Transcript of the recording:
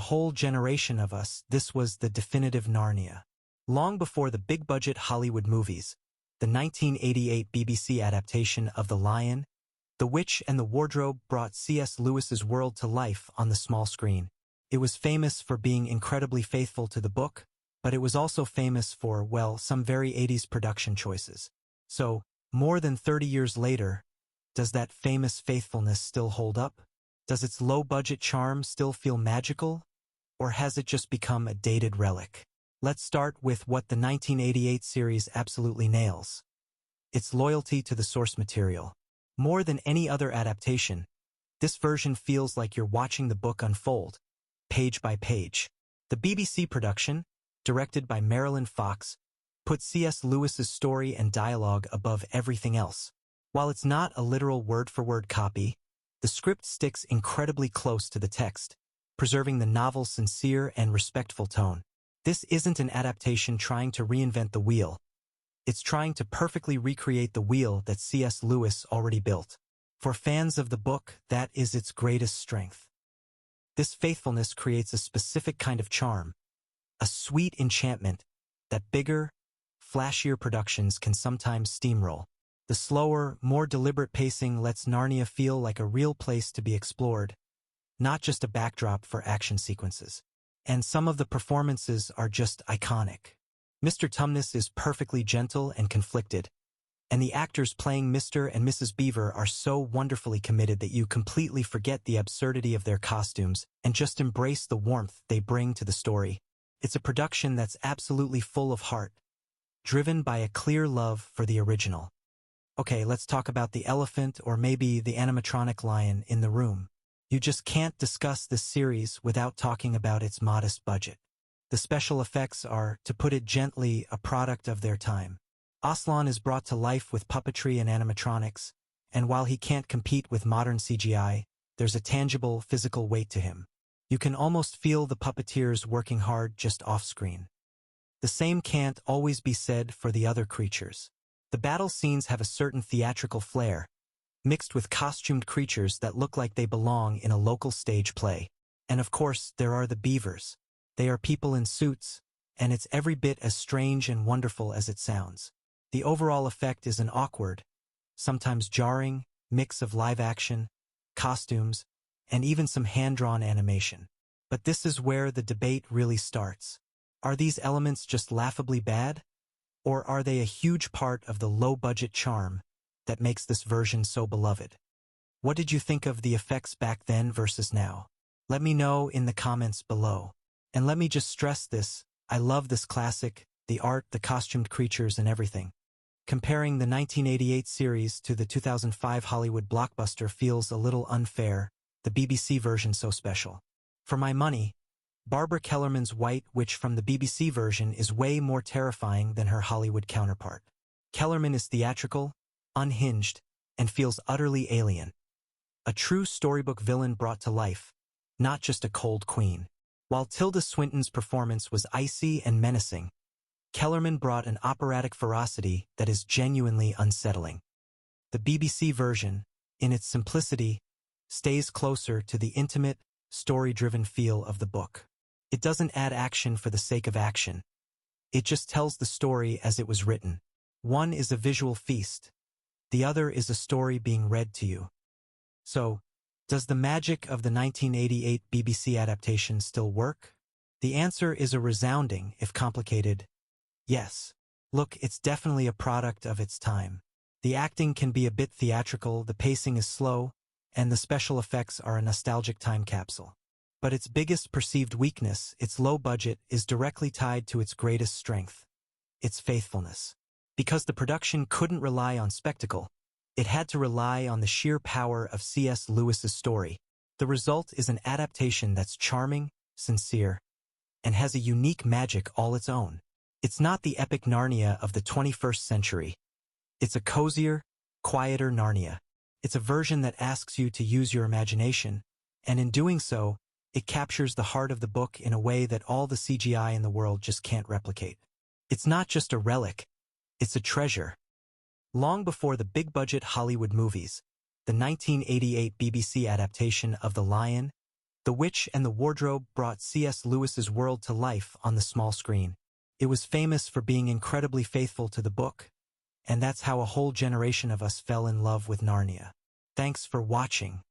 whole generation of us, this was the definitive Narnia. Long before the big-budget Hollywood movies, the 1988 BBC adaptation of The Lion, the Witch and the Wardrobe brought C.S. Lewis's world to life on the small screen. It was famous for being incredibly faithful to the book, but it was also famous for, well, some very 80s production choices. So, more than 30 years later, does that famous faithfulness still hold up? Does its low-budget charm still feel magical? Or has it just become a dated relic? Let's start with what the 1988 series absolutely nails: its loyalty to the source material. More than any other adaptation, this version feels like you're watching the book unfold, page by page. The BBC production, directed by Marilyn Fox, put C.S. Lewis's story and dialogue above everything else. While it's not a literal word-for-word copy, the script sticks incredibly close to the text, preserving the novel's sincere and respectful tone. This isn't an adaptation trying to reinvent the wheel. It's trying to perfectly recreate the wheel that C.S. Lewis already built. For fans of the book, that is its greatest strength. This faithfulness creates a specific kind of charm, a sweet enchantment that bigger, flashier productions can sometimes steamroll. The slower, more deliberate pacing lets Narnia feel like a real place to be explored, not just a backdrop for action sequences. And some of the performances are just iconic. Mr. Tumnus is perfectly gentle and conflicted, and the actors playing Mr. and Mrs. Beaver are so wonderfully committed that you completely forget the absurdity of their costumes and just embrace the warmth they bring to the story. It's a production that's absolutely full of heart, driven by a clear love for the original. Okay, let's talk about the elephant, or maybe the animatronic lion, in the room. You just can't discuss this series without talking about its modest budget. The special effects are, to put it gently, a product of their time. Aslan is brought to life with puppetry and animatronics, and while he can't compete with modern CGI, there's a tangible, physical weight to him. You can almost feel the puppeteers working hard just off-screen. The same can't always be said for the other creatures. The battle scenes have a certain theatrical flair, mixed with costumed creatures that look like they belong in a local stage play. And of course, there are the beavers. They are people in suits, and it's every bit as strange and wonderful as it sounds. The overall effect is an awkward, sometimes jarring, mix of live action, costumes, and even some hand-drawn animation. But this is where the debate really starts. Are these elements just laughably bad? Or are they a huge part of the low-budget charm that makes this version so beloved? What did you think of the effects back then versus now? Let me know in the comments below. And let me just stress this, I love this classic, the art, the costumed creatures, and everything. Comparing the 1988 series to the 2005 Hollywood blockbuster feels a little unfair, the BBC version so special. For my money, Barbara Kellerman's White Witch from the BBC version is way more terrifying than her Hollywood counterpart. Kellerman is theatrical, unhinged, and feels utterly alien. A true storybook villain brought to life, not just a cold queen. While Tilda Swinton's performance was icy and menacing, Kellerman brought an operatic ferocity that is genuinely unsettling. The BBC version, in its simplicity, stays closer to the intimate, story-driven feel of the book. It doesn't add action for the sake of action. It just tells the story as it was written. One is a visual feast. The other is a story being read to you. So, does the magic of the 1988 BBC adaptation still work? The answer is a resounding, if complicated, yes. Look, it's definitely a product of its time. The acting can be a bit theatrical, the pacing is slow, and the special effects are a nostalgic time capsule. But its biggest perceived weakness, its low budget, is directly tied to its greatest strength: its faithfulness. Because the production couldn't rely on spectacle, it had to rely on the sheer power of C.S. Lewis's story. The result is an adaptation that's charming, sincere, and has a unique magic all its own. It's not the epic Narnia of the 21st century. It's a cozier, quieter Narnia. It's a version that asks you to use your imagination, and in doing so, it captures the heart of the book in a way that all the CGI in the world just can't replicate. It's not just a relic, it's a treasure. Long before the big-budget Hollywood movies, the 1988 BBC adaptation of The Lion, The Witch and the Wardrobe brought C.S. Lewis's world to life on the small screen. It was famous for being incredibly faithful to the book, and that's how a whole generation of us fell in love with Narnia. Thanks for watching.